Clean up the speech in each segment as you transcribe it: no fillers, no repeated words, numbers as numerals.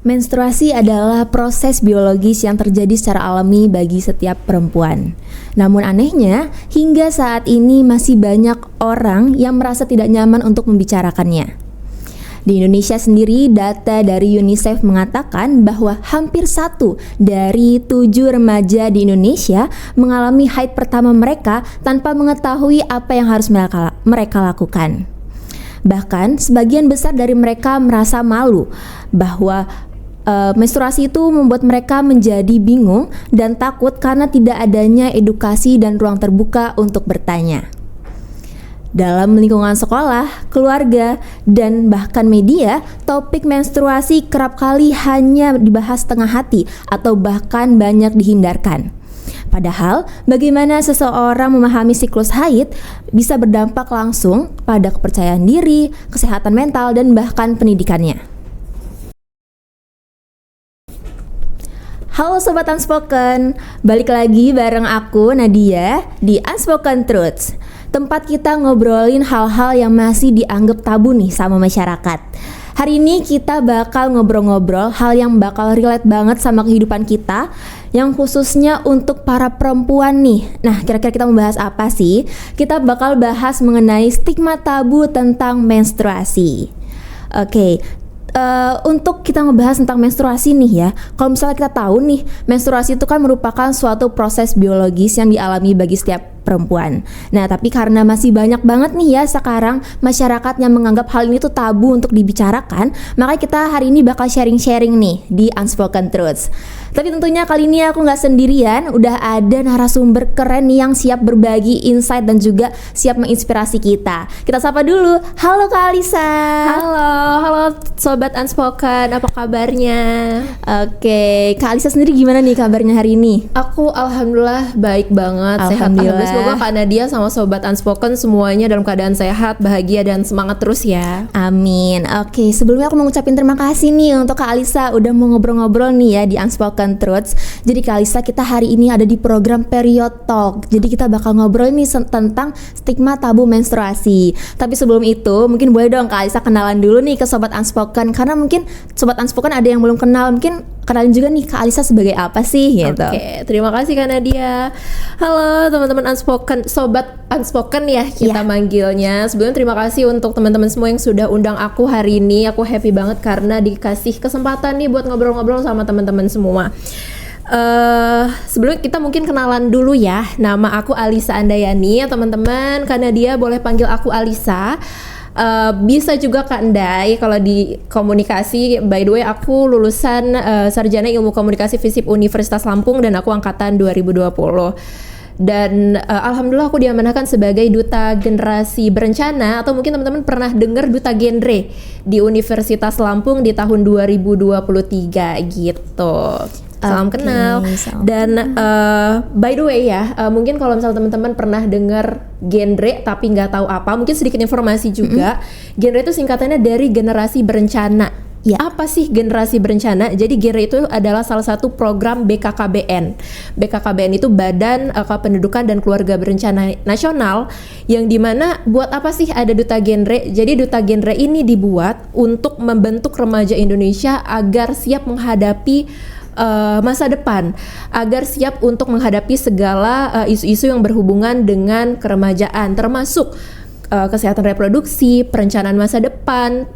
Menstruasi adalah proses biologis yang terjadi secara alami bagi setiap perempuan. Namun anehnya, hingga saat ini masih banyak orang yang merasa tidak nyaman untuk membicarakannya. Di Indonesia sendiri, data dari UNICEF mengatakan bahwa hampir 1 dari 7 remaja di Indonesia mengalami haid pertama mereka tanpa mengetahui apa yang harus mereka lakukan. Bahkan, sebagian besar dari mereka merasa malu bahwa menstruasi itu membuat mereka menjadi bingung dan takut karena tidak adanya edukasi dan ruang terbuka untuk bertanya. Dalam lingkungan sekolah, keluarga, dan bahkan media, topik menstruasi kerap kali hanya dibahas setengah hati atau bahkan banyak dihindarkan. Padahal, bagaimana seseorang memahami siklus haid bisa berdampak langsung pada kepercayaan diri, kesehatan mental, dan bahkan pendidikannya. Halo Sobat Unspoken, balik lagi bareng aku Nadia di Unspoken Truths, tempat kita ngobrolin hal-hal yang masih dianggap tabu nih sama masyarakat. Hari ini kita bakal ngobrol-ngobrol hal yang bakal relate banget sama kehidupan kita, yang khususnya untuk para perempuan nih. Nah, kira-kira kita membahas apa sih? Kita bakal bahas mengenai stigma tabu tentang menstruasi. Oke. Untuk kita ngebahas tentang menstruasi nih ya, kalau misalnya kita tahu nih, menstruasi itu kan merupakan suatu proses biologis yang dialami bagi setiap perempuan. Nah, tapi karena masih banyak banget nih ya sekarang masyarakat yang menganggap hal ini tuh tabu untuk dibicarakan, makanya kita hari ini bakal sharing-sharing nih di Unspoken Truths. Tapi tentunya kali ini aku nggak sendirian, udah ada narasumber keren nih yang siap berbagi insight dan juga siap menginspirasi kita. Kita sapa dulu. Halo Kak Alisa. Halo Sobat Unspoken, apa kabarnya? Oke, Kak Alisa sendiri gimana nih kabarnya hari ini? Aku alhamdulillah baik banget, sehat. Alhamdulillah. Semoga Kak Nadia sama Sobat Unspoken semuanya dalam keadaan sehat, bahagia, dan semangat terus ya. Amin. Oke, sebelumnya aku mau ngucapin terima kasih nih untuk Kak Alisa udah mau ngobrol-ngobrol nih ya di Unspoken Truths. Jadi Kak Alisa, kita hari ini ada di program Period Talk. Jadi kita bakal ngobrol nih tentang stigma tabu menstruasi. Tapi sebelum itu, mungkin boleh dong Kak Alisa kenalan dulu nih ke Sobat Unspoken, karena mungkin Sobat Unspoken ada yang belum kenal. Mungkin kenalin juga nih Kak Alisa sebagai apa sih gitu. Oke, terima kasih Kak Nadia. Halo teman-teman Unspoken, Sobat Unspoken ya kita manggilnya. Sebelumnya terima kasih untuk teman-teman semua yang sudah undang aku hari ini. Aku happy banget karena dikasih kesempatan nih buat ngobrol-ngobrol sama teman-teman semua. Sebelumnya kita mungkin kenalan dulu ya. Nama aku Alisa Andayani ya teman-teman. Kak Nadia boleh panggil aku Alisa. Bisa juga Kak Ndai kalau di komunikasi. By the way, aku lulusan Sarjana Ilmu Komunikasi FISIP Universitas Lampung dan aku angkatan 2020. Dan alhamdulillah aku diamanahkan sebagai duta generasi berencana, atau mungkin teman-teman pernah dengar duta genre di Universitas Lampung di tahun 2023 gitu. Salam kenal. Dan by the way ya, mungkin kalau misalnya teman-teman pernah dengar genre tapi nggak tahu apa, mungkin sedikit informasi juga. Genre itu singkatannya dari generasi berencana. Ya. Apa sih generasi berencana? Jadi genre itu adalah salah satu program BKKBN. BKKBN itu Badan Kependudukan dan Keluarga Berencana Nasional, yang dimana buat apa sih ada duta genre? Jadi duta genre ini dibuat untuk membentuk remaja Indonesia agar siap menghadapi masa depan, agar siap untuk menghadapi segala isu-isu yang berhubungan dengan keremajaan, termasuk kesehatan reproduksi, perencanaan masa depan,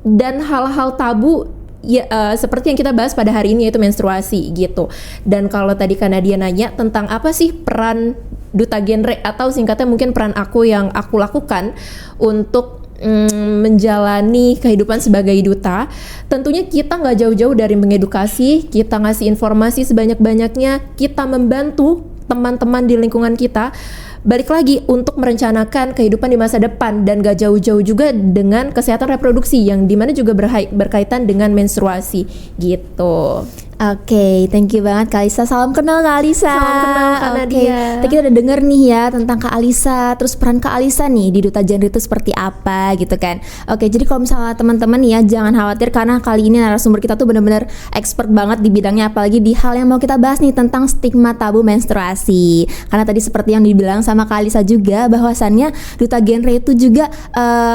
dan hal-hal tabu ya, seperti yang kita bahas pada hari ini, yaitu menstruasi gitu. Dan kalau tadi Kak Nadia nanya tentang apa sih peran duta genre, atau singkatnya mungkin peran aku yang aku lakukan untuk menjalani kehidupan sebagai duta, tentunya kita nggak jauh-jauh dari mengedukasi, kita ngasih informasi sebanyak-banyaknya, kita membantu teman-teman di lingkungan kita, balik lagi untuk merencanakan kehidupan di masa depan, dan gak jauh-jauh juga dengan kesehatan reproduksi yang dimana juga berkaitan dengan menstruasi gitu. Oke, thank you banget Kak Alisa. Salam kenal Kak Alisa. Salam kenal Kak Nadia. Tadi kita udah denger nih ya tentang Kak Alisa, terus peran Kak Alisa nih di Duta Genre itu seperti apa gitu kan. Oke, jadi kalau misalnya teman-teman nih ya jangan khawatir karena kali ini narasumber kita tuh benar-benar expert banget di bidangnya, apalagi di hal yang mau kita bahas nih tentang stigma tabu menstruasi. Karena tadi seperti yang dibilang sama Kak Alisa juga bahwasannya Duta Genre itu juga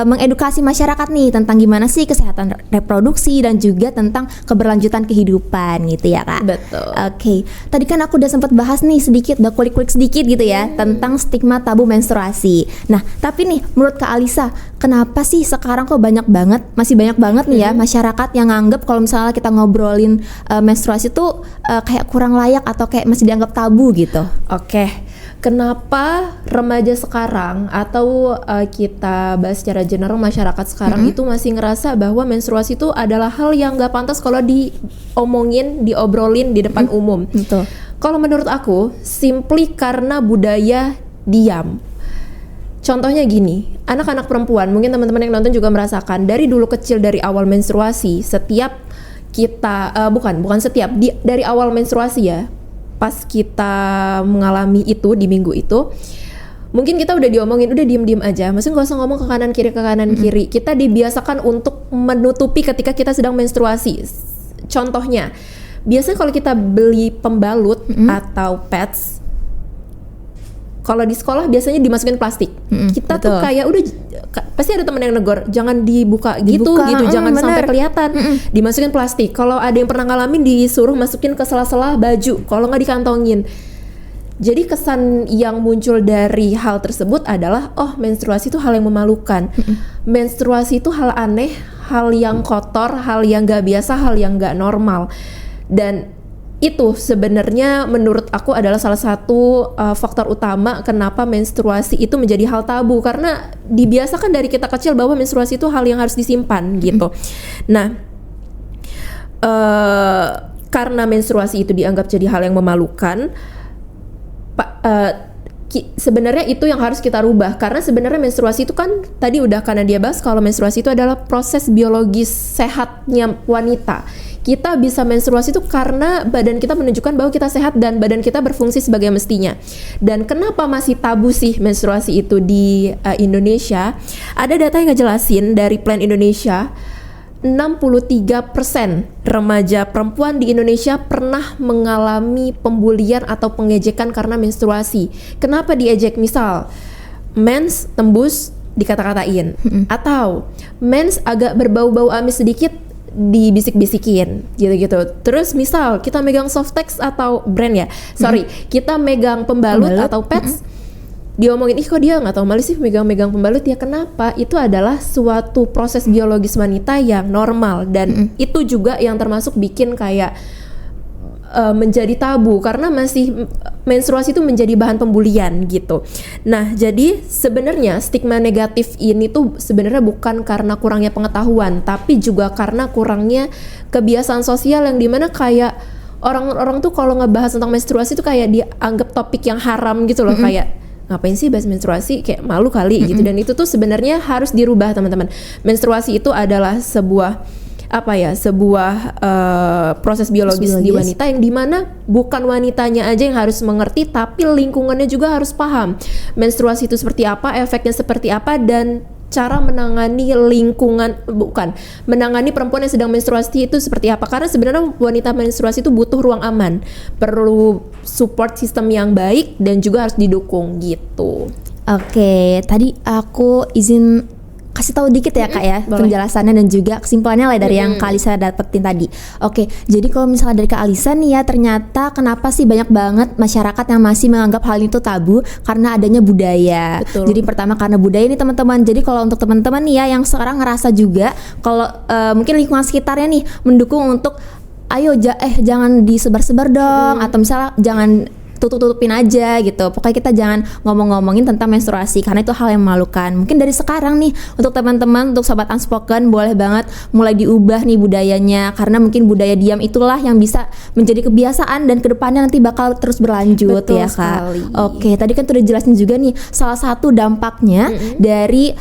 mengedukasi masyarakat nih tentang gimana sih kesehatan reproduksi dan juga tentang keberlanjutan kehidupan gitu ya Kak. Betul. Oke, tadi kan aku udah sempat bahas nih sedikit, udah kulik-kulik sedikit gitu ya tentang stigma tabu menstruasi. Nah, tapi nih menurut Kak Alisa, kenapa sih sekarang kok masih banyak banget nih ya masyarakat yang nganggep kalau misalnya kita ngobrolin menstruasi tuh kayak kurang layak atau kayak masih dianggap tabu gitu? Oke. Kenapa remaja sekarang atau kita bahas secara general masyarakat sekarang itu masih ngerasa bahwa menstruasi itu adalah hal yang gak pantas kalau diomongin, diobrolin di depan umum? Betul. Kalau menurut aku, simply karena budaya diam. Contohnya gini, anak-anak perempuan, mungkin teman-teman yang nonton juga merasakan dari dulu kecil, dari awal menstruasi, setiap kita dari awal menstruasi ya, pas kita mengalami itu di minggu itu, mungkin kita udah diomongin, udah diem-diem aja, maksudnya gak usah ngomong ke kanan kiri. Kita dibiasakan untuk menutupi ketika kita sedang menstruasi. Contohnya, biasanya kalau kita beli pembalut atau pads, kalau di sekolah biasanya dimasukin plastik. Kita betul. tuh kayak udah pasti ada teman yang negor, jangan dibuka gitu, jangan bener. sampai kelihatan. Dimasukin plastik. Kalau ada yang pernah ngalamin disuruh masukin ke sela-sela baju, kalau nggak dikantongin. Jadi kesan yang muncul dari hal tersebut adalah menstruasi itu hal yang memalukan. Menstruasi itu hal aneh, hal yang kotor, hal yang nggak biasa, hal yang nggak normal. Dan itu sebenarnya menurut aku adalah salah satu faktor utama kenapa menstruasi itu menjadi hal tabu, karena dibiasakan dari kita kecil bahwa menstruasi itu hal yang harus disimpan gitu. Nah, karena menstruasi itu dianggap jadi hal yang memalukan, sebenarnya itu yang harus kita rubah, karena sebenarnya menstruasi itu kan tadi udah karena dia bahas kalau menstruasi itu adalah proses biologis sehatnya wanita. Kita bisa menstruasi itu karena badan kita menunjukkan bahwa kita sehat dan badan kita berfungsi sebagai mestinya. Dan kenapa masih tabu sih menstruasi itu di Indonesia? Ada data yang ngejelasin dari Plan Indonesia, 63% remaja perempuan di Indonesia pernah mengalami pembulian atau pengejekan karena menstruasi. Kenapa diejek? Misal, mens tembus dikata-katain, atau mens agak berbau-bau amis sedikit dibisik-bisikin gitu-gitu. Terus misal kita megang Softex atau brand ya, kita megang pembalut atau pads, diomongin, kok dia nggak tahu malu sih megang-megang pembalut ya. Kenapa? Itu adalah suatu proses biologis wanita yang normal, dan itu juga yang termasuk bikin kayak menjadi tabu karena masih menstruasi itu menjadi bahan pembulian gitu. Nah, jadi sebenarnya stigma negatif ini tuh sebenarnya bukan karena kurangnya pengetahuan, tapi juga karena kurangnya kebiasaan sosial yang dimana kayak orang-orang tuh kalau ngebahas tentang menstruasi tuh kayak dianggap topik yang haram gitu loh, kayak ngapain sih bahas menstruasi, kayak malu kali gitu. Dan itu tuh sebenarnya harus dirubah, teman-teman. Menstruasi itu adalah sebuah proses biologis di wanita, yang dimana bukan wanitanya aja yang harus mengerti, tapi lingkungannya juga harus paham menstruasi itu seperti apa, efeknya seperti apa, dan cara menangani menangani perempuan yang sedang menstruasi itu seperti apa. Karena sebenarnya wanita menstruasi itu butuh ruang aman, perlu support system yang baik, dan juga harus didukung gitu. Oke, tadi aku izin kasih tahu dikit ya Kak ya, penjelasannya dan juga kesimpulannya lah dari yang Kak Alisa dapetin tadi. Oke, jadi kalau misalnya dari Kak Alisa nih ya, ternyata kenapa sih banyak banget masyarakat yang masih menganggap hal itu tabu, karena adanya budaya. Betul. Jadi pertama karena budaya nih teman-teman. Jadi kalau untuk teman-teman nih ya yang sekarang ngerasa juga kalau mungkin lingkungan sekitarnya nih mendukung untuk ayo jangan disebar-sebar dong, atau misalnya jangan tutup-tutupin aja gitu. Pokoknya kita jangan ngomong-ngomongin tentang menstruasi karena itu hal yang memalukan. Mungkin dari sekarang nih untuk teman-teman, untuk sobat Unspoken, boleh banget mulai diubah nih budayanya, karena mungkin budaya diam itulah yang bisa menjadi kebiasaan dan kedepannya nanti bakal terus berlanjut. Betul ya Kak. sekali. Oke, tadi kan udah jelasin juga nih salah satu dampaknya dari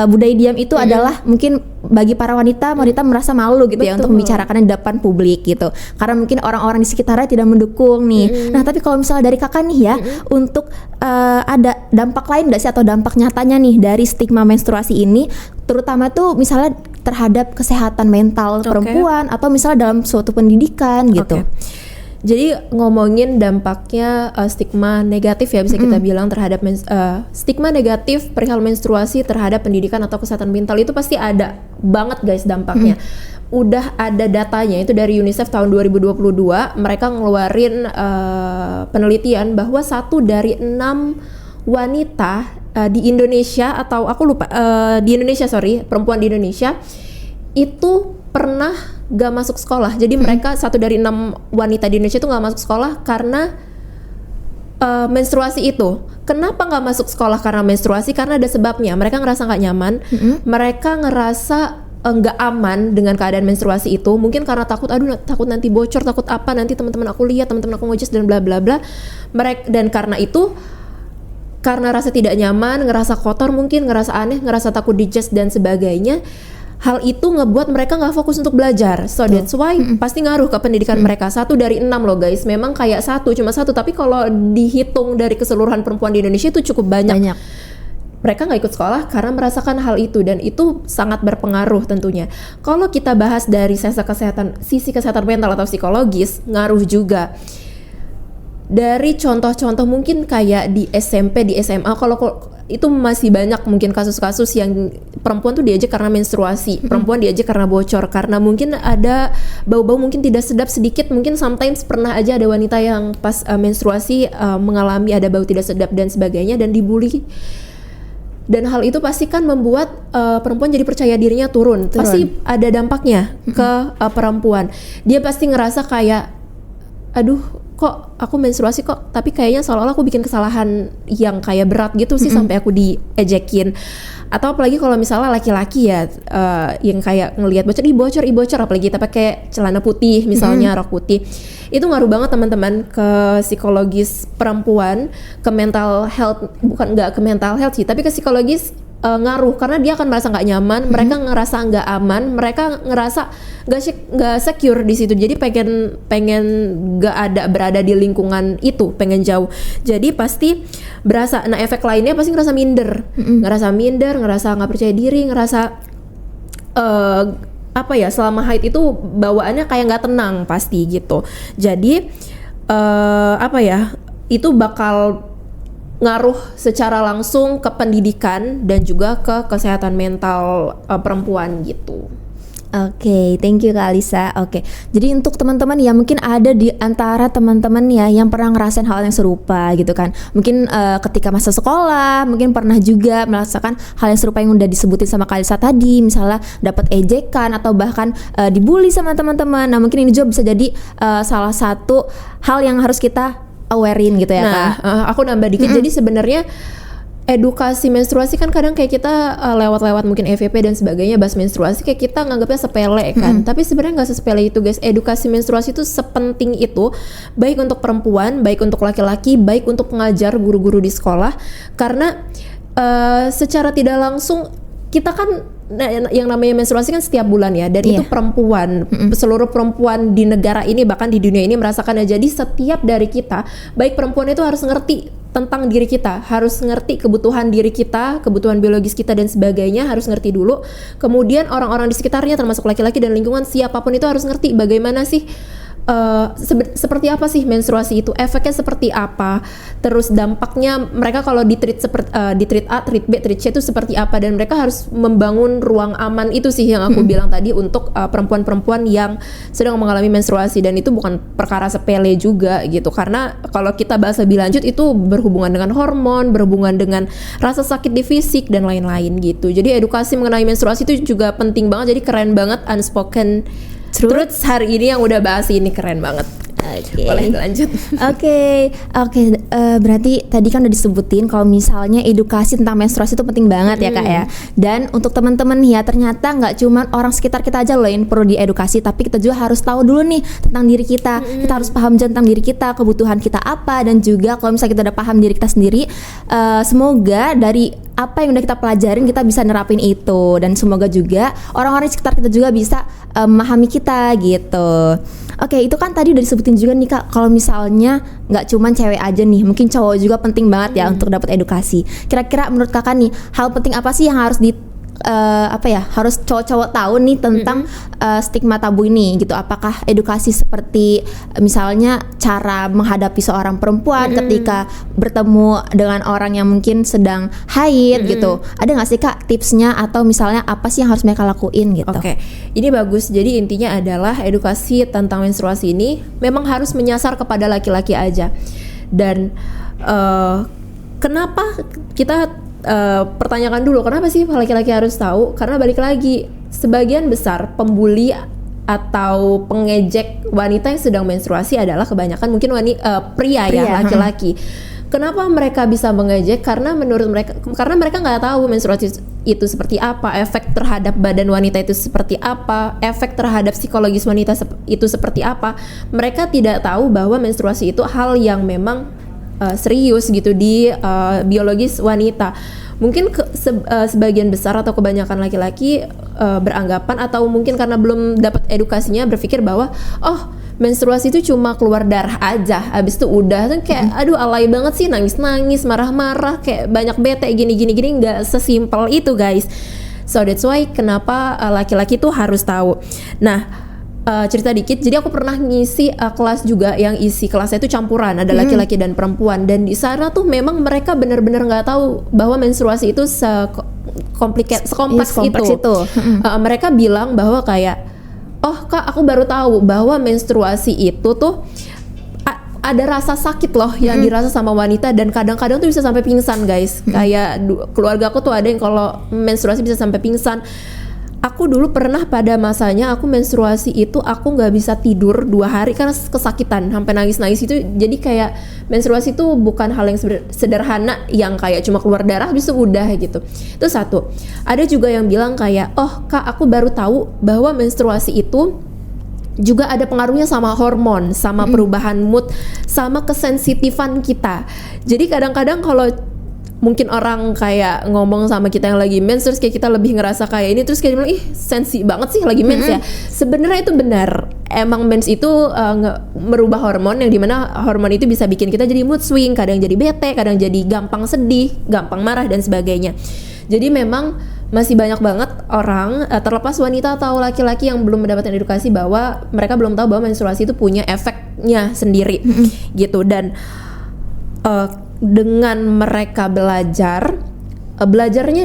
budaya diam itu adalah mungkin bagi para wanita merasa malu gitu ya untuk membicarakannya di depan publik gitu. Karena mungkin orang-orang di sekitarnya tidak mendukung nih. Nah, tapi kalau misalnya dari kakak nih ya, untuk ada dampak lain nggak sih atau dampak nyatanya nih dari stigma menstruasi ini, terutama tuh misalnya terhadap kesehatan mental perempuan atau misalnya dalam suatu pendidikan gitu. Jadi ngomongin dampaknya stigma negatif ya bisa kita bilang terhadap stigma negatif perihal menstruasi terhadap pendidikan atau kesehatan mental itu pasti ada banget guys dampaknya. Udah ada datanya itu dari UNICEF tahun 2022, mereka ngeluarin penelitian bahwa 1 dari 6 wanita di Indonesia atau aku lupa perempuan di Indonesia itu pernah gak masuk sekolah. Jadi mereka 1 dari 6 wanita di Indonesia itu gak masuk sekolah karena menstruasi itu. Kenapa gak masuk sekolah karena menstruasi? Karena ada sebabnya. Mereka ngerasa gak nyaman, mereka ngerasa nggak aman dengan keadaan menstruasi itu. Mungkin karena takut nanti bocor, takut apa nanti teman-teman aku lihat, teman-teman aku ngejudge dan bla bla bla. Dan karena itu, karena rasa tidak nyaman, ngerasa kotor mungkin, ngerasa aneh, ngerasa takut dijudge dan sebagainya. Hal itu ngebuat mereka nggak fokus untuk belajar. So that's why pasti ngaruh ke pendidikan mereka. 1 dari 6 loh guys. Memang kayak cuma satu. Tapi kalau dihitung dari keseluruhan perempuan di Indonesia itu cukup banyak. Mereka nggak ikut sekolah karena merasakan hal itu. Dan itu sangat berpengaruh tentunya. Kalau kita bahas dari sisi kesehatan mental atau psikologis, ngaruh juga. Dari contoh-contoh mungkin kayak di SMP, di SMA, kalau itu masih banyak mungkin kasus-kasus yang perempuan tuh diajak karena menstruasi, perempuan diajak karena bocor, karena mungkin ada bau-bau mungkin tidak sedap sedikit, mungkin sometimes pernah aja ada wanita yang pas menstruasi mengalami ada bau tidak sedap dan sebagainya dan dibully. Dan hal itu pasti kan membuat perempuan jadi percaya dirinya turun. Pasti ada dampaknya ke perempuan. Dia pasti ngerasa kayak, aduh kok aku menstruasi kok, tapi kayaknya seolah-olah aku bikin kesalahan yang kayak berat gitu sih sampai aku diejekin. Atau apalagi kalau misalnya laki-laki ya yang kayak ngelihat bocor, apalagi kita pakai celana putih misalnya, rok putih. Itu ngaruh banget teman-teman ke psikologis perempuan, ke mental health, nggak ke mental health sih, tapi ke psikologis ngaruh karena dia akan merasa nggak nyaman, mereka ngerasa nggak aman, mereka ngerasa nggak secure di situ, jadi pengen nggak berada di lingkungan itu, pengen jauh, jadi pasti berasa. Nah efek lainnya pasti ngerasa minder, ngerasa nggak percaya diri, ngerasa selama haid itu bawaannya kayak nggak tenang pasti gitu. Jadi itu bakal ngaruh secara langsung ke pendidikan dan juga ke kesehatan mental perempuan gitu. Oke, thank you Kak Alisa. Oke, jadi untuk teman-teman ya mungkin ada di antara teman-teman ya yang pernah ngerasain hal yang serupa gitu kan. Mungkin ketika masa sekolah, mungkin pernah juga merasakan hal yang serupa yang udah disebutin sama Kak Alisa tadi. Misalnya dapat ejekan atau bahkan dibully sama teman-teman. Nah mungkin ini juga bisa jadi salah satu hal yang harus kita awarein gitu ya Kak. Aku nambah dikit. Jadi sebenarnya edukasi menstruasi kan kadang kayak kita lewat-lewat mungkin EVP dan sebagainya bahas menstruasi kayak kita nganggapnya sepele kan. Tapi sebenarnya nggak sesepele itu guys. Edukasi menstruasi itu sepenting itu, baik untuk perempuan, baik untuk laki-laki, baik untuk pengajar, guru-guru di sekolah. Karena secara tidak langsung kita kan yang namanya menstruasi kan setiap bulan ya, dan itu perempuan, seluruh perempuan di negara ini bahkan di dunia ini merasakannya. Jadi setiap dari kita, baik perempuan itu harus ngerti tentang diri kita, harus ngerti kebutuhan diri kita, kebutuhan biologis kita dan sebagainya, harus ngerti dulu. Kemudian orang-orang di sekitarnya termasuk laki-laki dan lingkungan siapapun itu harus ngerti bagaimana sih seperti apa sih menstruasi itu, efeknya seperti apa, terus dampaknya mereka kalau di treat A, treat B, treat C itu seperti apa, dan mereka harus membangun ruang aman. Itu sih yang aku bilang tadi untuk perempuan-perempuan yang sedang mengalami menstruasi, dan itu bukan perkara sepele juga gitu, karena kalau kita bahas lebih lanjut itu berhubungan dengan hormon, berhubungan dengan rasa sakit di fisik dan lain-lain gitu. Jadi edukasi mengenai menstruasi itu juga penting banget. Jadi keren banget Unspoken Truths hari ini yang udah bahas ini, keren banget. Oke. Boleh lanjut. Oke. Berarti tadi kan udah disebutin kalau misalnya edukasi tentang menstruasi itu penting banget ya Kak ya. Dan untuk teman-teman ya, ternyata nggak cuma orang sekitar kita aja loh yang perlu diedukasi, tapi kita juga harus tahu dulu nih tentang diri kita. Kita harus paham tentang diri kita, kebutuhan kita apa, dan juga kalau misalnya kita udah paham diri kita sendiri, semoga dari apa yang udah kita pelajarin kita bisa nerapin itu, dan semoga juga orang-orang di sekitar kita juga bisa memahami kita gitu. Oke, itu kan tadi udah disebutin juga nih Kak, kalau misalnya nggak cuman cewek aja nih, mungkin cowok juga penting banget ya untuk dapat edukasi. Kira-kira menurut Kakak nih, hal penting apa sih yang harus harus cowok-cowok tahu nih tentang stigma tabu ini gitu? Apakah edukasi seperti misalnya cara menghadapi seorang perempuan ketika bertemu dengan orang yang mungkin sedang haid gitu? Ada nggak sih Kak tipsnya, atau misalnya apa sih yang harus mereka lakuin gitu? Oke, ini bagus. Jadi intinya adalah edukasi tentang menstruasi ini memang harus menyasar kepada laki-laki aja. Dan kenapa kita pertanyakan dulu kenapa sih laki-laki harus tahu? Karena balik lagi, sebagian besar pembuli atau pengejek wanita yang sedang menstruasi adalah kebanyakan mungkin pria ya, laki-laki. Kenapa mereka bisa mengejek? Karena menurut mereka, karena mereka nggak tahu menstruasi itu seperti apa, efek terhadap badan wanita itu seperti apa, efek terhadap psikologis wanita itu seperti apa. Mereka tidak tahu bahwa menstruasi itu hal yang memang serius gitu di biologis wanita. Mungkin sebagian besar atau kebanyakan laki-laki beranggapan, atau mungkin karena belum dapat edukasinya, berpikir bahwa menstruasi itu cuma keluar darah aja, habis itu udah. Tuh kayak aduh alay banget sih, nangis-nangis, marah-marah, kayak banyak bete gini-gini, nggak sesimpel itu guys. So that's why kenapa laki-laki tuh harus tahu. Nah, cerita dikit, jadi aku pernah ngisi kelas juga yang isi kelasnya itu campuran, ada laki-laki dan perempuan, dan di sana tuh memang mereka benar-benar nggak tah bahwa menstruasi itu sekompleks itu. Mereka bilang bahwa kayak, Kak, aku baru tahu bahwa menstruasi itu tuh ada rasa sakit loh yang dirasa sama wanita, dan kadang-kadang tuh bisa sampai pingsan guys. Kayak keluarga aku tuh ada yang kalau menstruasi bisa sampai pingsan. Aku dulu pernah pada masanya aku menstruasi itu aku nggak bisa tidur 2 hari karena kesakitan sampai nangis-nangis itu. Jadi kayak menstruasi itu bukan hal yang sederhana yang kayak cuma keluar darah bisa udah gitu. Itu satu. Ada juga yang bilang kayak, Kak, aku baru tahu bahwa menstruasi itu juga ada pengaruhnya sama hormon, sama perubahan mood, sama kesensitifan kita. Jadi kadang-kadang kalau mungkin orang kayak ngomong sama kita yang lagi mens, terus kayak kita lebih ngerasa kayak ini, terus kayak bilang, ih sensi banget sih lagi mens ya. Sebenarnya itu benar, emang mens itu merubah hormon, yang dimana hormon itu bisa bikin kita jadi mood swing, kadang jadi bete, kadang jadi gampang sedih, gampang marah dan sebagainya. Jadi memang masih banyak banget orang, terlepas wanita atau laki-laki, yang belum mendapatkan edukasi bahwa mereka belum tahu bahwa menstruasi itu punya efeknya sendiri gitu. Dan dengan mereka belajarnya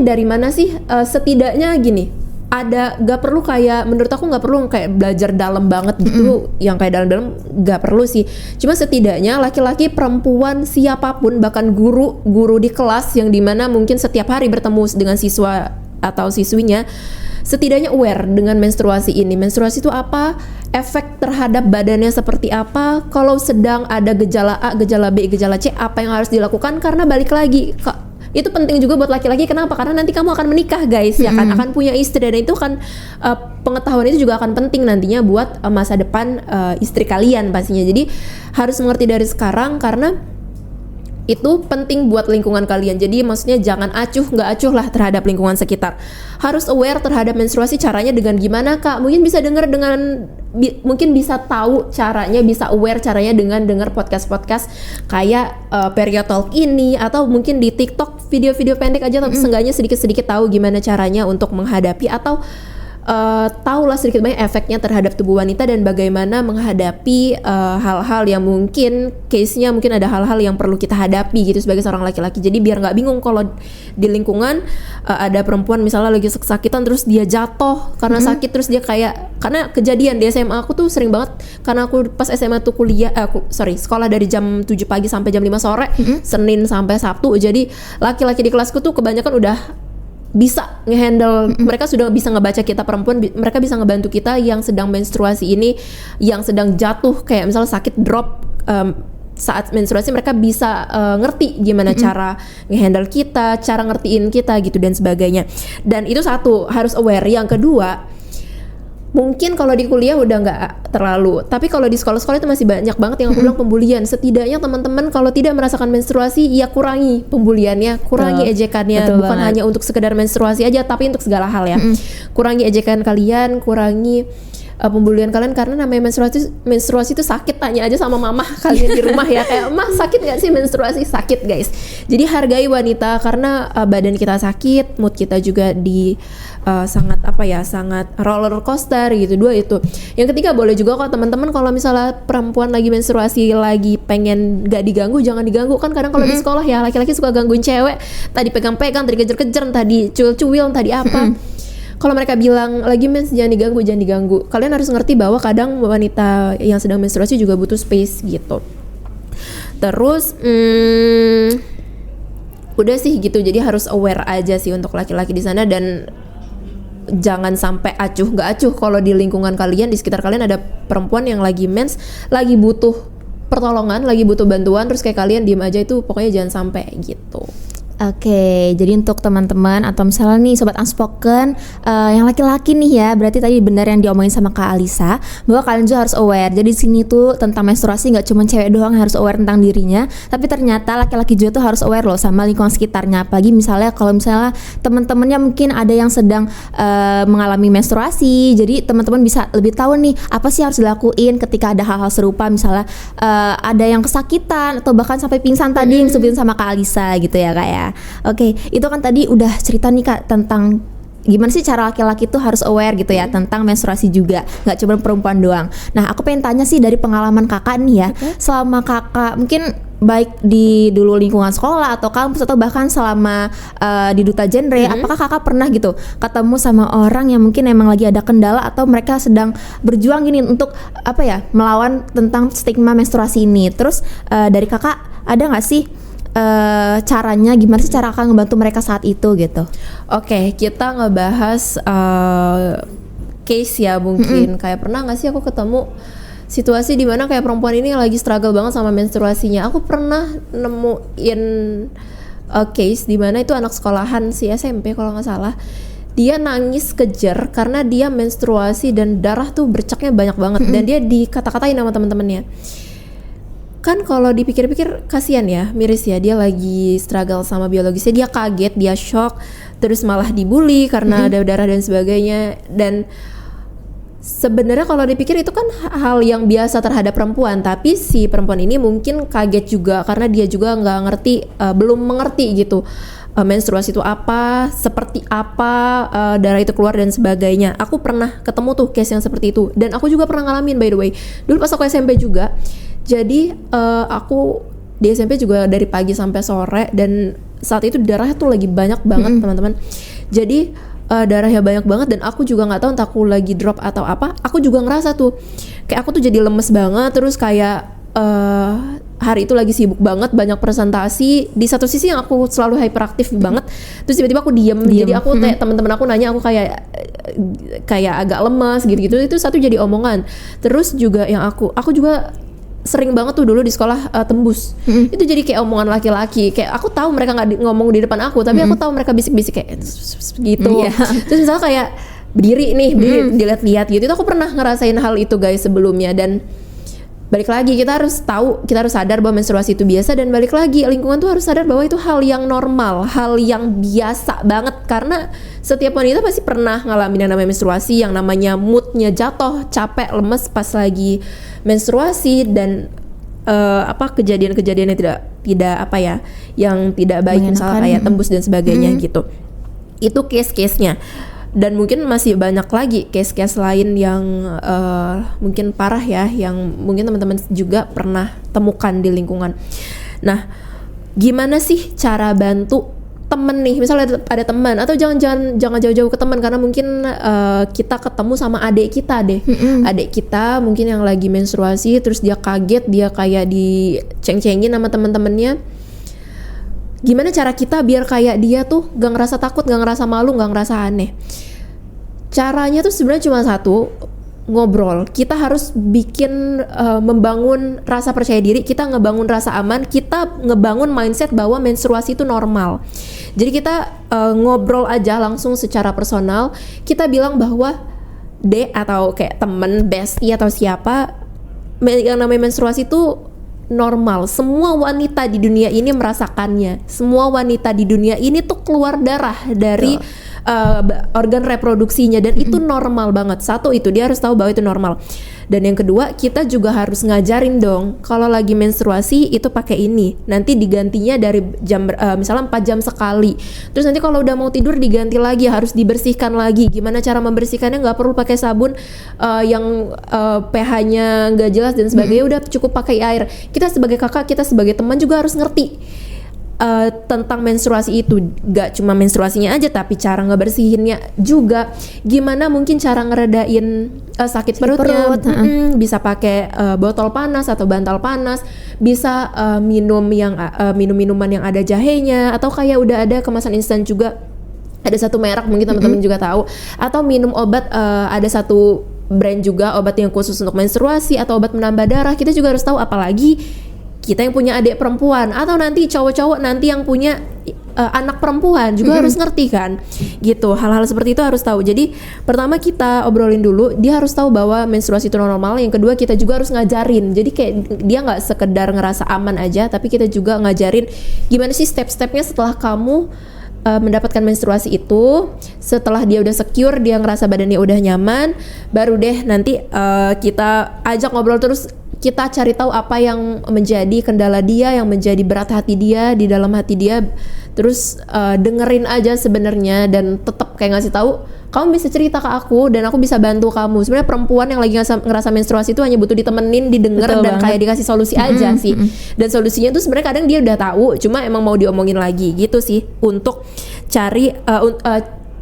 dari mana sih? Setidaknya gini, gak perlu kayak, menurut aku gak perlu kayak belajar dalam banget gitu, yang kayak dalam-dalam gak perlu sih. Cuma setidaknya laki-laki, perempuan, siapapun, bahkan guru di kelas yang dimana mungkin setiap hari bertemu dengan siswa atau siswinya, setidaknya aware dengan menstruasi ini. Menstruasi itu apa? Efek terhadap badannya seperti apa? Kalau sedang ada gejala A, gejala B, gejala C, apa yang harus dilakukan? Karena balik lagi, itu penting juga buat laki-laki. Kenapa? Karena nanti kamu akan menikah guys, ya kan? Akan punya istri, dan itu kan pengetahuan itu juga akan penting nantinya buat masa depan istri kalian pastinya. Jadi harus mengerti dari sekarang, karena itu penting buat lingkungan kalian. Jadi maksudnya jangan nggak acuh lah terhadap lingkungan sekitar. Harus aware terhadap menstruasi. Caranya dengan gimana Kak? Mungkin bisa dengar mungkin bisa tahu caranya, bisa aware caranya dengan dengar podcast-podcast kayak Period Talk ini, atau mungkin di TikTok video-video pendek aja, tapi seenggaknya sedikit-sedikit tahu gimana caranya untuk menghadapi, atau tahulah sedikit banyak efeknya terhadap tubuh wanita, dan bagaimana menghadapi hal-hal yang mungkin case-nya mungkin ada hal-hal yang perlu kita hadapi gitu sebagai seorang laki-laki. Jadi biar nggak bingung kalau di lingkungan ada perempuan misalnya lagi kesakitan, terus dia jatuh karena sakit, terus dia kayak, karena kejadian di SMA aku tuh sering banget, karena aku pas SMA tuh sekolah dari jam 7 pagi sampai jam 5 sore, Senin sampai Sabtu. Jadi laki-laki di kelasku tuh kebanyakan udah bisa ngehandle, mereka sudah bisa ngebaca kita perempuan, mereka bisa ngebantu kita yang sedang menstruasi ini, yang sedang jatuh kayak misalnya sakit drop, saat menstruasi mereka bisa ngerti gimana cara ngehandle kita, cara ngertiin kita gitu dan sebagainya. Dan itu satu, harus aware. Yang kedua, mungkin kalau di kuliah udah nggak terlalu, tapi kalau di sekolah-sekolah itu masih banyak banget yang aku bilang pembulian. Setidaknya teman-teman kalau tidak merasakan menstruasi, ya kurangi pembuliannya, kurangi ejekannya. Betul Bukan banget. hanya untuk sekedar menstruasi aja, tapi untuk segala hal ya. Kurangi ejekan kalian, kurangi pembulian kalian, karena namanya menstruasi itu sakit. Tanya aja sama mama kalian di rumah ya, kayak mah sakit nggak sih menstruasi? Sakit guys. Jadi hargai wanita, karena badan kita sakit, mood kita juga sangat sangat roller coaster gitu. Dua itu. Yang ketiga, boleh juga kok teman-teman kalau misalnya perempuan lagi menstruasi, lagi pengen gak diganggu, jangan diganggu. Kan kadang kalau di sekolah ya laki-laki suka gangguin cewek, tadi pegang-pegang, tadi kejar-kejar, tadi cuil-cuil, tadi apa. Kalau mereka bilang lagi mens jangan diganggu. Kalian harus ngerti bahwa kadang wanita yang sedang menstruasi juga butuh space gitu. Terus udah sih gitu. Jadi harus aware aja sih untuk laki-laki di sana, dan jangan sampai acuh nggak acuh kalau di lingkungan kalian, di sekitar kalian ada perempuan yang lagi mens, lagi butuh pertolongan, lagi butuh bantuan, terus kayak kalian diem aja. Itu pokoknya jangan sampai gitu. Oke, jadi untuk teman-teman atau misalnya nih sobat unspoken yang laki-laki nih ya, berarti tadi benar yang diomongin sama Kak Alisa bahwa kalian juga harus aware. Jadi di sini tuh tentang menstruasi nggak cuma cewek doang yang harus aware tentang dirinya, tapi ternyata laki-laki juga tuh harus aware loh sama lingkungan sekitarnya. Apalagi misalnya kalau misalnya teman-temannya mungkin ada yang sedang mengalami menstruasi, jadi teman-teman bisa lebih tahu nih apa sih harus dilakuin ketika ada hal-hal serupa, misalnya ada yang kesakitan atau bahkan sampai pingsan tadi yang disebutin sama Kak Alisa gitu ya Kak ya. Oke, itu kan tadi udah cerita nih Kak tentang gimana sih cara laki-laki tuh harus aware gitu ya tentang menstruasi juga, nggak cuma perempuan doang. Nah aku pengen tanya sih dari pengalaman kakak nih ya, selama kakak mungkin baik di dulu lingkungan sekolah atau kampus atau bahkan selama di Duta Genre, apakah kakak pernah gitu ketemu sama orang yang mungkin emang lagi ada kendala atau mereka sedang berjuang gini untuk melawan tentang stigma menstruasi ini? Terus dari kakak ada nggak sih caranya, gimana sih cara kakak ngebantu mereka saat itu gitu? Oke, kita ngebahas case ya mungkin. Kayak pernah gak sih aku ketemu situasi dimana kayak perempuan ini lagi struggle banget sama menstruasinya. Aku pernah nemuin case dimana itu anak sekolahan si SMP kalau gak salah. Dia nangis kejer karena dia menstruasi dan darah tuh bercaknya banyak banget. Dan dia dikata-katain sama teman-temannya. Kan kalau dipikir-pikir kasihan ya, miris ya, dia lagi struggle sama biologisnya, dia kaget, dia shock, terus malah dibully karena ada darah dan sebagainya. Dan sebenarnya kalau dipikir itu kan hal yang biasa terhadap perempuan, tapi si perempuan ini mungkin kaget juga karena dia juga nggak ngerti, belum mengerti gitu menstruasi itu apa, seperti apa darah itu keluar dan sebagainya. Aku pernah ketemu tuh case yang seperti itu, dan aku juga pernah ngalamin by the way. Dulu pas aku SMP juga. Jadi aku di SMP juga dari pagi sampai sore, dan saat itu darahnya tuh lagi banyak banget teman-teman. Jadi darahnya banyak banget, dan aku juga nggak tahu entah aku lagi drop atau apa. Aku juga ngerasa tuh kayak aku tuh jadi lemes banget, terus kayak hari itu lagi sibuk banget, banyak presentasi. Di satu sisi yang aku selalu hyperaktif banget, terus tiba-tiba aku diem. Jadi aku teman-teman aku nanya, aku kayak agak lemas gitu-gitu. Itu satu jadi omongan. Terus juga yang aku juga sering banget tuh dulu di sekolah tembus. Itu jadi kayak omongan laki-laki. Kayak aku tahu mereka nggak ngomong di depan aku, tapi aku tahu mereka bisik-bisik kayak gitu. Terus misalnya kayak berdiri dilihat-lihat gitu. Itu aku pernah ngerasain hal itu guys sebelumnya. Dan balik lagi, kita harus sadar bahwa menstruasi itu biasa. Dan balik lagi, lingkungan tuh harus sadar bahwa itu hal yang normal, hal yang biasa banget. Karena setiap wanita pasti pernah ngalamin yang namanya menstruasi, yang namanya moodnya jatuh, capek, lemes pas lagi menstruasi, dan kejadian-kejadian yang yang tidak baik, misalnya kayak tembus dan sebagainya gitu. Itu case-case-nya. Dan mungkin masih banyak lagi case-case lain yang mungkin parah ya, yang mungkin teman-teman juga pernah temukan di lingkungan. Nah, gimana sih cara bantu temen nih? Misalnya ada teman, atau jangan jauh-jauh ke teman, karena mungkin kita ketemu sama adik kita deh. Adik kita mungkin yang lagi menstruasi, terus dia kaget, dia kayak diceng-cengin sama teman-temannya. Gimana cara kita biar kayak dia tuh gak ngerasa takut, gak ngerasa malu, gak ngerasa aneh? Caranya tuh sebenarnya cuma satu. ngobrol, kita harus bikin membangun rasa percaya diri, kita ngebangun rasa aman, kita ngebangun mindset bahwa menstruasi itu normal. Jadi kita ngobrol aja langsung secara personal, kita bilang bahwa atau kayak temen, bestie atau siapa, yang namanya menstruasi itu normal. Semua wanita di dunia ini merasakannya. Semua wanita di dunia ini tuh keluar darah dari organ reproduksinya, dan itu normal banget. Satu, itu dia harus tahu bahwa itu normal. Dan yang kedua, kita juga harus ngajarin dong, kalau lagi menstruasi itu pakai ini, nanti digantinya dari jam misalnya 4 jam sekali. Terus nanti kalau udah mau tidur diganti lagi, harus dibersihkan lagi. Gimana cara membersihkannya? Nggak perlu pakai sabun yang pH-nya nggak jelas dan sebagainya. Udah cukup pakai air. Kita sebagai kakak, kita sebagai teman juga harus ngerti tentang menstruasi itu. Gak cuma menstruasinya aja, tapi cara ngebersihinnya juga. Gimana mungkin cara ngeredain sakit perutnya. Bisa pakai botol panas atau bantal panas. Bisa minum minuman yang ada jahenya, atau kayak udah ada kemasan instan juga. Ada satu merek mungkin teman-teman juga tahu. Atau minum obat, ada satu brand juga obat yang khusus untuk menstruasi atau obat menambah darah. Kita juga harus tahu, apalagi kita yang punya adik perempuan atau nanti cowok-cowok nanti yang punya anak perempuan juga harus ngerti kan, gitu. Hal-hal seperti itu harus tahu. Jadi pertama kita obrolin dulu, dia harus tahu bahwa menstruasi itu normal. Yang kedua, kita juga harus ngajarin. Jadi kayak dia nggak sekedar ngerasa aman aja, tapi kita juga ngajarin gimana sih step-stepnya setelah kamu mendapatkan menstruasi itu. Setelah dia udah secure, dia ngerasa badannya udah nyaman, baru deh nanti kita ajak ngobrol terus. Kita cari tahu apa yang menjadi kendala dia, yang menjadi berat hati dia, di dalam hati dia. Terus dengerin aja sebenarnya, dan tetap kayak ngasih tahu, kamu bisa cerita ke aku dan aku bisa bantu kamu. Sebenarnya perempuan yang lagi ngerasa menstruasi itu hanya butuh ditemenin, didengar, dan kayak dikasih solusi aja sih. Dan solusinya tuh sebenarnya kadang dia udah tahu, cuma emang mau diomongin lagi gitu sih, untuk cari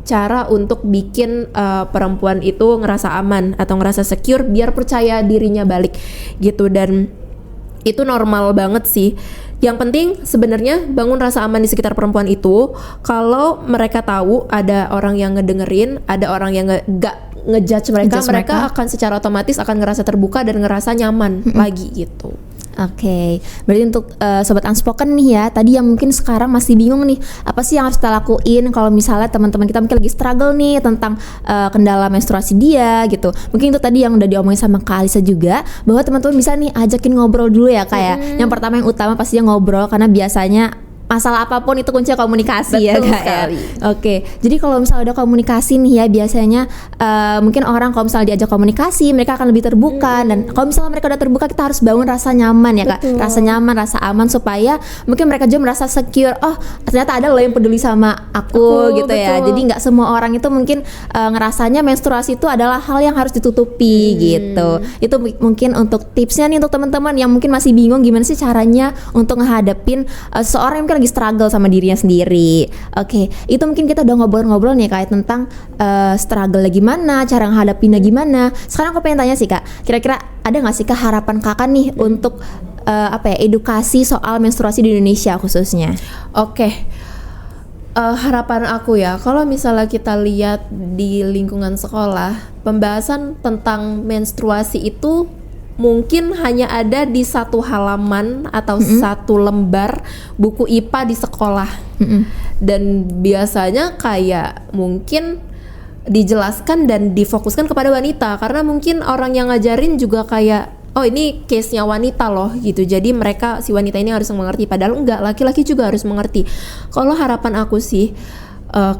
cara untuk bikin perempuan itu ngerasa aman atau ngerasa secure, biar percaya dirinya balik gitu. Dan itu normal banget sih. Yang penting sebenarnya bangun rasa aman di sekitar perempuan itu. Kalau mereka tahu ada orang yang ngedengerin, ada orang yang gak ngejudge mereka akan secara otomatis akan ngerasa terbuka dan ngerasa nyaman lagi gitu. Oke, berarti untuk sobat unspoken nih ya, tadi yang mungkin sekarang masih bingung nih, apa sih yang harus kita lakuin kalau misalnya teman-teman kita mungkin lagi struggle nih tentang kendala menstruasi dia gitu. Mungkin itu tadi yang udah diomongin sama Kak Alisa juga, bahwa teman-teman bisa nih ajakin ngobrol dulu ya kayak. Yang pertama, yang utama pastinya ngobrol, karena biasanya masalah apapun itu kuncinya komunikasi. Betul ya Kak sekali. Oke, jadi kalau misalnya udah komunikasi nih ya, biasanya mungkin orang kalau misalnya diajak komunikasi mereka akan lebih terbuka. Dan kalau misalnya mereka udah terbuka, kita harus bangun rasa nyaman ya Kak. Betul. Rasa nyaman, rasa aman, supaya mungkin mereka juga merasa secure. Oh ternyata ada loh yang peduli sama aku gitu. Betul. Ya. Jadi nggak semua orang itu mungkin ngerasanya menstruasi itu adalah hal yang harus ditutupi gitu. Itu mungkin untuk tipsnya nih untuk teman-teman yang mungkin masih bingung gimana sih caranya untuk ngehadapin seorang yang mungkin lagi struggle sama dirinya sendiri. Oke, itu mungkin kita udah ngobrol-ngobrol nih Kak tentang struggle gimana, cara menghadapinya gimana. Sekarang aku pengen tanya sih Kak, kira-kira ada nggak sih Kak harapan Kakak nih untuk edukasi soal menstruasi di Indonesia khususnya? Oke. Harapan aku ya, kalau misalnya kita lihat di lingkungan sekolah, pembahasan tentang menstruasi itu mungkin hanya ada di satu halaman atau satu lembar buku IPA di sekolah. Dan biasanya kayak mungkin dijelaskan dan difokuskan kepada wanita, karena mungkin orang yang ngajarin juga kayak, oh ini case-nya wanita loh gitu, jadi mereka, si wanita ini harus mengerti, padahal enggak, laki-laki juga harus mengerti. Kalau harapan aku sih,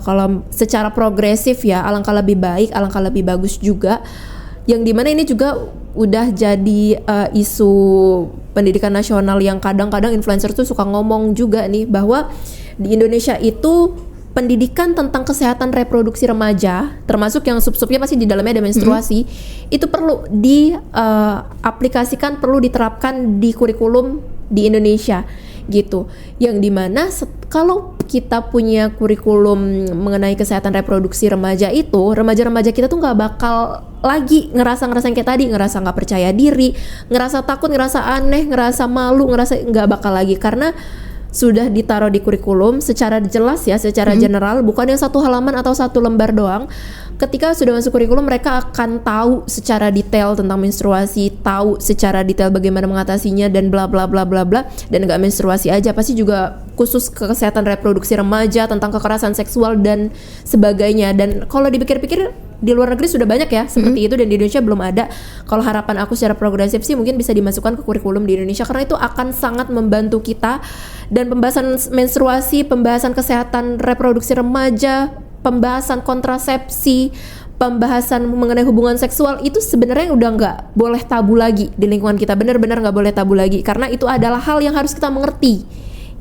kalau secara progresif ya, alangkah lebih baik, alangkah lebih bagus juga, yang dimana ini juga udah jadi isu pendidikan nasional yang kadang-kadang influencer tuh suka ngomong juga nih, bahwa di Indonesia itu pendidikan tentang kesehatan reproduksi remaja, termasuk yang sub-subnya pasti di dalamnya ada menstruasi, itu perlu diaplikasikan, perlu diterapkan di kurikulum di Indonesia gitu. Yang dimana kalau kita punya kurikulum mengenai kesehatan reproduksi remaja itu, remaja-remaja kita tuh nggak bakal lagi ngerasa yang kayak tadi, ngerasa nggak percaya diri, ngerasa takut, ngerasa aneh, ngerasa malu, ngerasa nggak bakal lagi, karena sudah ditaruh di kurikulum secara jelas ya, secara general, bukan yang satu halaman atau satu lembar doang. Ketika sudah masuk kurikulum, mereka akan tahu secara detail tentang menstruasi, tahu secara detail bagaimana mengatasinya dan bla bla bla bla bla. Dan nggak menstruasi aja, pasti juga khusus ke kesehatan reproduksi remaja, tentang kekerasan seksual dan sebagainya. Dan kalau dipikir-pikir di luar negeri sudah banyak ya seperti itu, dan di Indonesia belum ada. Kalau harapan aku secara progresif sih mungkin bisa dimasukkan ke kurikulum di Indonesia, karena itu akan sangat membantu kita. Dan pembahasan menstruasi, pembahasan kesehatan reproduksi remaja, pembahasan kontrasepsi, pembahasan mengenai hubungan seksual itu sebenarnya udah nggak boleh tabu lagi di lingkungan kita, benar-benar nggak boleh tabu lagi, karena itu adalah hal yang harus kita mengerti.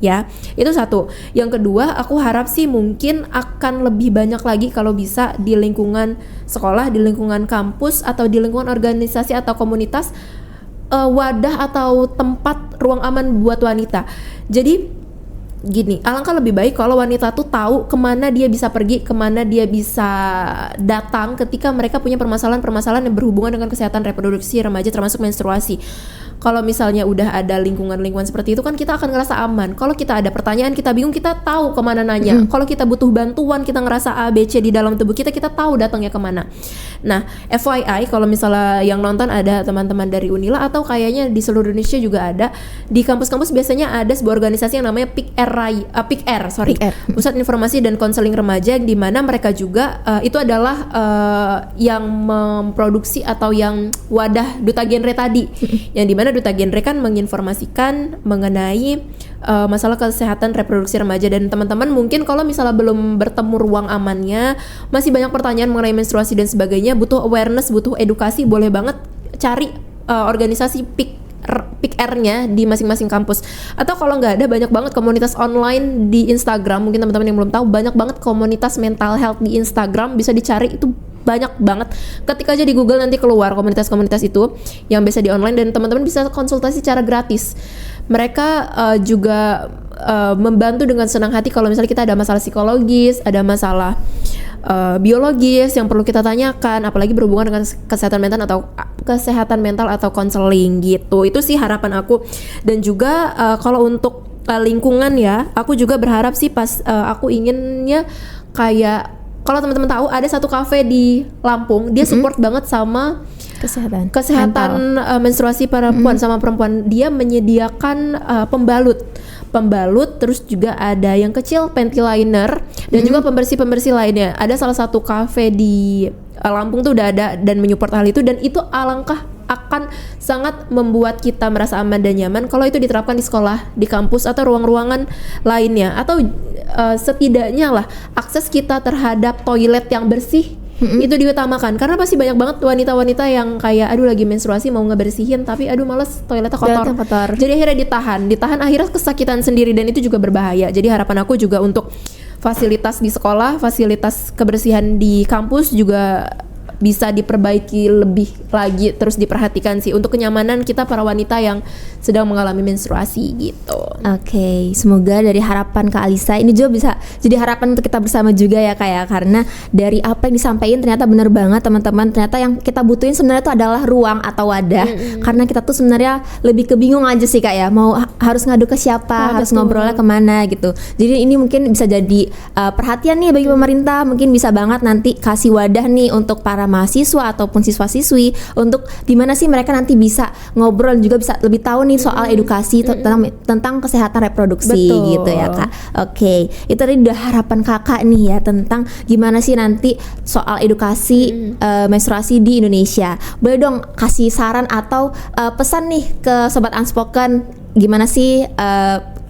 Ya, itu satu. Yang kedua, aku harap sih mungkin akan lebih banyak lagi kalau bisa di lingkungan sekolah, di lingkungan kampus, atau di lingkungan organisasi atau komunitas, wadah atau tempat ruang aman buat wanita. Jadi gini, alangkah lebih baik kalau wanita tuh tahu kemana dia bisa pergi, kemana dia bisa datang ketika mereka punya permasalahan-permasalahan yang berhubungan dengan kesehatan reproduksi remaja, termasuk menstruasi. Kalau misalnya udah ada lingkungan-lingkungan seperti itu kan kita akan ngerasa aman. Kalau kita ada pertanyaan, kita bingung, kita tahu kemana nanya. Kalau kita butuh bantuan, kita ngerasa A, B, C di dalam tubuh kita tahu datangnya kemana. Nah, FYI, kalau misalnya yang nonton ada teman-teman dari Unila atau kayaknya di seluruh Indonesia juga ada, di kampus-kampus biasanya ada sebuah organisasi yang namanya PIKR, Pusat Informasi dan Konseling Remaja, yang dimana mereka juga itu adalah yang memproduksi atau yang wadah Duta Genre tadi, yang dimana Duta Genre kan menginformasikan mengenai masalah kesehatan reproduksi remaja. Dan teman-teman mungkin kalau misalnya belum bertemu ruang amannya, masih banyak pertanyaan mengenai menstruasi dan sebagainya, butuh awareness, butuh edukasi, boleh banget cari organisasi PIKR-nya di masing-masing kampus. Atau kalau nggak ada, banyak banget komunitas online di Instagram. Mungkin teman-teman yang belum tahu, banyak banget komunitas mental health di Instagram, bisa dicari, itu banyak banget. Ketik aja di Google nanti keluar komunitas-komunitas itu yang bisa di online, dan teman-teman bisa konsultasi secara gratis. Mereka juga membantu dengan senang hati kalau misalnya kita ada masalah psikologis, ada masalah biologis yang perlu kita tanyakan, apalagi berhubungan dengan kesehatan mental atau konseling gitu. Itu sih harapan aku. Dan juga kalau untuk lingkungan ya, aku juga berharap sih aku inginnya kayak, kalau teman-teman tahu ada satu kafe di Lampung, dia support banget sama kesehatan menstruasi perempuan sama perempuan. Dia menyediakan pembalut, terus juga ada yang kecil panty liner, dan juga pembersih lainnya. Ada salah satu kafe di Lampung tuh udah ada dan menyupport hal itu, dan itu alangkah akan sangat membuat kita merasa aman dan nyaman kalau itu diterapkan di sekolah, di kampus, atau ruang-ruangan lainnya. Atau setidaknya lah akses kita terhadap toilet yang bersih itu diutamakan, karena pasti banyak banget wanita-wanita yang kayak aduh lagi menstruasi mau ngebersihin tapi aduh males, toiletnya kotor. Jadi akhirnya ditahan akhirnya kesakitan sendiri, dan itu juga berbahaya. Jadi harapan aku juga untuk fasilitas di sekolah, fasilitas kebersihan di kampus juga bisa diperbaiki lebih lagi, terus diperhatikan sih untuk kenyamanan kita para wanita yang sedang mengalami menstruasi gitu. Oke, semoga dari harapan Kak Alisa ini juga bisa jadi harapan untuk kita bersama juga ya Kak ya, karena dari apa yang disampaikan ternyata benar banget teman-teman. Ternyata yang kita butuhin sebenarnya itu adalah ruang atau wadah, karena kita tuh sebenarnya lebih kebingung aja sih Kak ya, mau harus ngadu ke siapa, harus ngobrolnya kemana gitu. Jadi ini mungkin bisa jadi perhatian nih bagi pemerintah, mungkin bisa banget nanti kasih wadah nih untuk para mahasiswa ataupun siswa-siswi untuk dimana sih mereka nanti bisa ngobrol dan juga bisa lebih tahu nih soal edukasi tentang kesehatan reproduksi. Betul. Gitu ya Kak. Oke, itu tadi udah harapan Kakak nih ya tentang gimana sih nanti soal edukasi menstruasi di Indonesia. Boleh dong kasih saran atau pesan nih ke Sobat Unspoken, gimana sih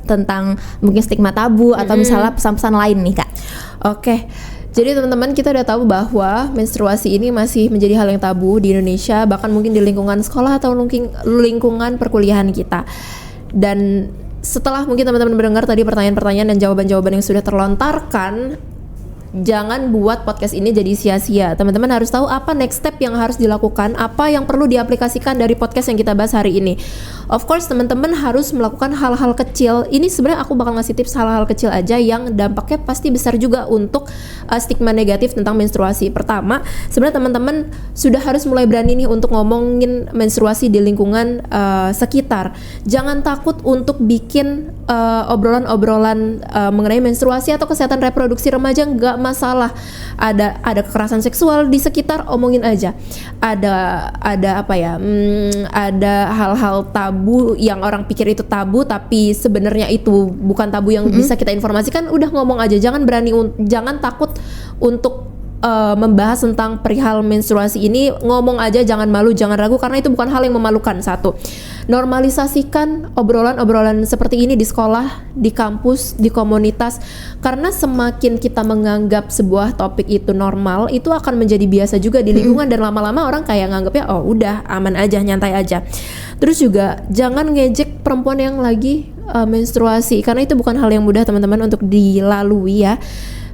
tentang mungkin stigma tabu atau misalnya pesan-pesan lain nih Kak. Oke. Jadi teman-teman, kita udah tahu bahwa menstruasi ini masih menjadi hal yang tabu di Indonesia, bahkan mungkin di lingkungan sekolah atau lingkungan perkuliahan kita. Dan setelah mungkin teman-teman mendengar tadi pertanyaan-pertanyaan dan jawaban-jawaban yang sudah terlontarkan, jangan buat podcast ini jadi sia-sia. Teman-teman harus tahu apa next step yang harus dilakukan, apa yang perlu diaplikasikan dari podcast yang kita bahas hari ini. Of course teman-teman harus melakukan hal-hal kecil. Ini sebenarnya aku bakal ngasih tips hal-hal kecil aja yang dampaknya pasti besar juga untuk stigma negatif tentang menstruasi. Pertama, sebenarnya teman-teman sudah harus mulai berani nih untuk ngomongin menstruasi di lingkungan sekitar. Jangan takut untuk bikin obrolan-obrolan mengenai menstruasi atau kesehatan reproduksi remaja, nggak masalah. Ada kekerasan seksual di sekitar, omongin aja. Ada apa ya? Ada hal-hal tabu yang orang pikir itu tabu, tapi sebenarnya itu bukan tabu yang bisa kita informasikan. Udah ngomong aja, jangan takut untuk membahas tentang perihal menstruasi ini. Ngomong aja, jangan malu, jangan ragu, karena itu bukan hal yang memalukan. Satu, normalisasikan obrolan-obrolan seperti ini di sekolah, di kampus, di komunitas, karena semakin kita menganggap sebuah topik itu normal, itu akan menjadi biasa juga di lingkungan, dan lama-lama orang kayak nganggapnya oh udah aman aja, nyantai aja. Terus juga jangan ngejek perempuan yang lagi menstruasi, karena itu bukan hal yang mudah teman-teman untuk dilalui ya.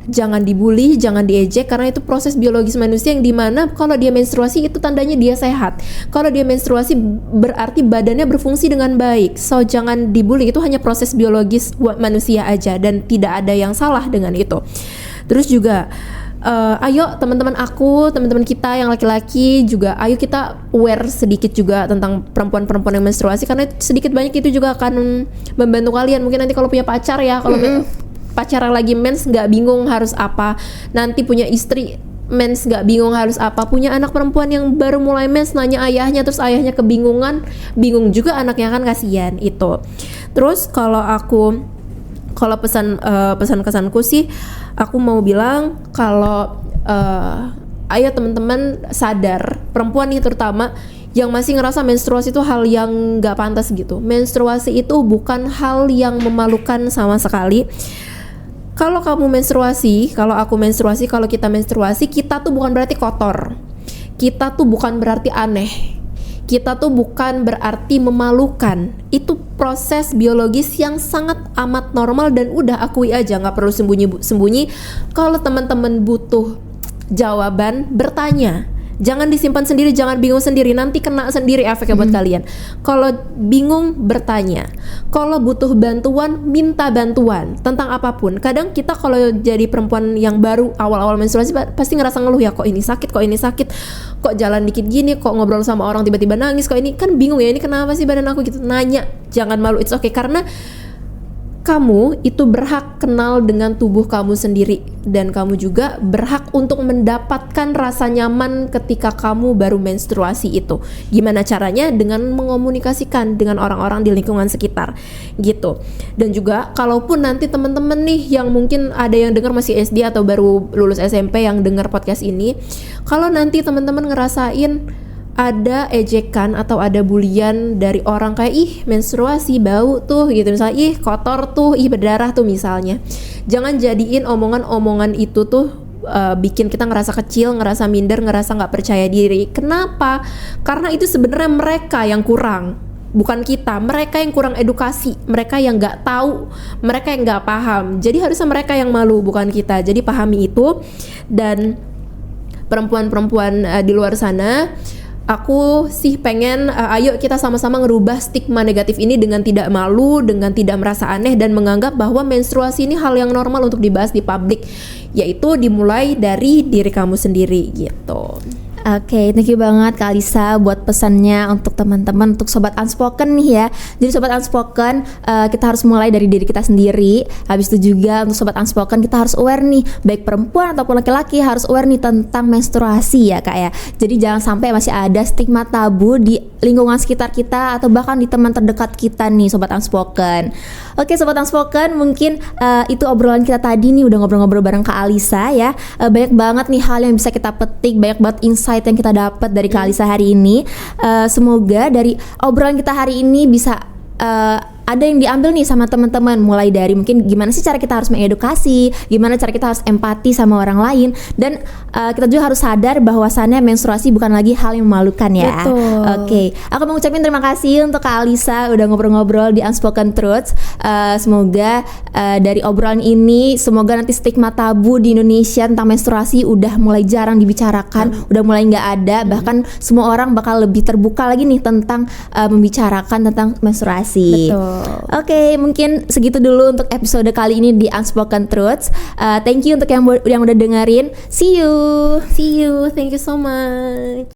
Jangan dibully, jangan diejek, karena itu proses biologis manusia yang dimana kalau dia menstruasi itu tandanya dia sehat. Kalau dia menstruasi berarti badannya berfungsi dengan baik. So jangan dibully, itu hanya proses biologis manusia aja dan tidak ada yang salah dengan itu. Terus juga ayo teman-teman aku, teman-teman kita yang laki-laki juga, ayo kita aware sedikit juga tentang perempuan-perempuan yang menstruasi, karena sedikit banyak itu juga akan membantu kalian. Mungkin nanti kalau punya pacar ya, kalau pacar lagi mens nggak bingung harus apa, nanti punya istri mens nggak bingung harus apa, punya anak perempuan yang baru mulai mens nanya ayahnya, terus ayahnya kebingungan, bingung juga anaknya, kan kasihan itu. Terus kalau pesan kesanku sih, aku mau bilang kalau ayo teman-teman sadar, perempuan nih terutama yang masih ngerasa menstruasi itu hal yang nggak pantas gitu. Menstruasi itu bukan hal yang memalukan sama sekali. Kalau kamu menstruasi, kalau aku menstruasi, kalau kita menstruasi, kita tuh bukan berarti kotor. Kita tuh bukan berarti aneh. Kita tuh bukan berarti memalukan. Itu proses biologis yang sangat amat normal dan udah akui aja, nggak perlu sembunyi-sembunyi. Kalau teman-teman butuh jawaban, bertanya. Jangan disimpan sendiri, jangan bingung sendiri, nanti kena sendiri efeknya buat kalian. Kalau bingung, bertanya. Kalau butuh bantuan, minta bantuan tentang apapun. Kadang kita kalau jadi perempuan yang baru awal-awal menstruasi pasti ngerasa ngeluh ya, kok ini sakit, kok jalan dikit gini, kok ngobrol sama orang tiba-tiba nangis, kok ini kan bingung ya, ini kenapa sih badan aku gitu. Nanya, jangan malu, it's okay, karena kamu itu berhak kenal dengan tubuh kamu sendiri, dan kamu juga berhak untuk mendapatkan rasa nyaman ketika kamu baru menstruasi itu. Gimana caranya? Dengan mengomunikasikan dengan orang-orang di lingkungan sekitar gitu. Dan juga kalaupun nanti teman-teman nih yang mungkin ada yang dengar masih SD atau baru lulus SMP yang dengar podcast ini, kalau nanti teman-teman ngerasain ada ejekan atau ada bulian dari orang kayak ih menstruasi bau tuh gitu, misalnya ih kotor tuh, ih berdarah tuh misalnya, jangan jadiin omongan-omongan itu tuh bikin kita ngerasa kecil, ngerasa minder, ngerasa nggak percaya diri. Kenapa? Karena itu sebenarnya mereka yang kurang, bukan kita. Mereka yang kurang edukasi, mereka yang nggak tahu, mereka yang nggak paham. Jadi harusnya mereka yang malu, bukan kita. Jadi pahami itu. Dan perempuan-perempuan di luar sana, aku sih pengen ayo kita sama-sama ngerubah stigma negatif ini dengan tidak malu, dengan tidak merasa aneh, dan menganggap bahwa menstruasi ini hal yang normal untuk dibahas di publik, yaitu dimulai dari diri kamu sendiri gitu. Oke, thank you banget Kak Alisa buat pesannya untuk teman-teman, untuk Sobat Unspoken nih ya. Jadi Sobat Unspoken, kita harus mulai dari diri kita sendiri. Habis itu juga untuk Sobat Unspoken, kita harus aware nih, baik perempuan ataupun laki-laki harus aware nih tentang menstruasi ya Kak ya. Jadi jangan sampai masih ada stigma tabu di lingkungan sekitar kita atau bahkan di teman terdekat kita nih Sobat Unspoken. Oke Sobat Unspoken, mungkin itu obrolan kita tadi nih, udah ngobrol-ngobrol bareng Kak Alisa ya. Banyak banget nih hal yang bisa kita petik, banyak banget insight yang kita dapat dari Kak Alisa hari ini. Semoga dari obrolan kita hari ini bisa ada yang diambil nih sama teman-teman, mulai dari mungkin gimana sih cara kita harus mengedukasi, gimana cara kita harus empati sama orang lain, dan kita juga harus sadar bahwasannya menstruasi bukan lagi hal yang memalukan ya. Betul. Oke, aku mau ngucapin terima kasih untuk Kak Alisa udah ngobrol-ngobrol di Unspoken Truths. Semoga dari obrolan ini, semoga nanti stigma tabu di Indonesia tentang menstruasi udah mulai jarang dibicarakan, udah mulai nggak ada, bahkan semua orang bakal lebih terbuka lagi nih tentang membicarakan tentang menstruasi. Betul. Oke, mungkin segitu dulu untuk episode kali ini di Unspoken Truths. Thank you untuk yang udah dengerin. See you. See you. Thank you so much.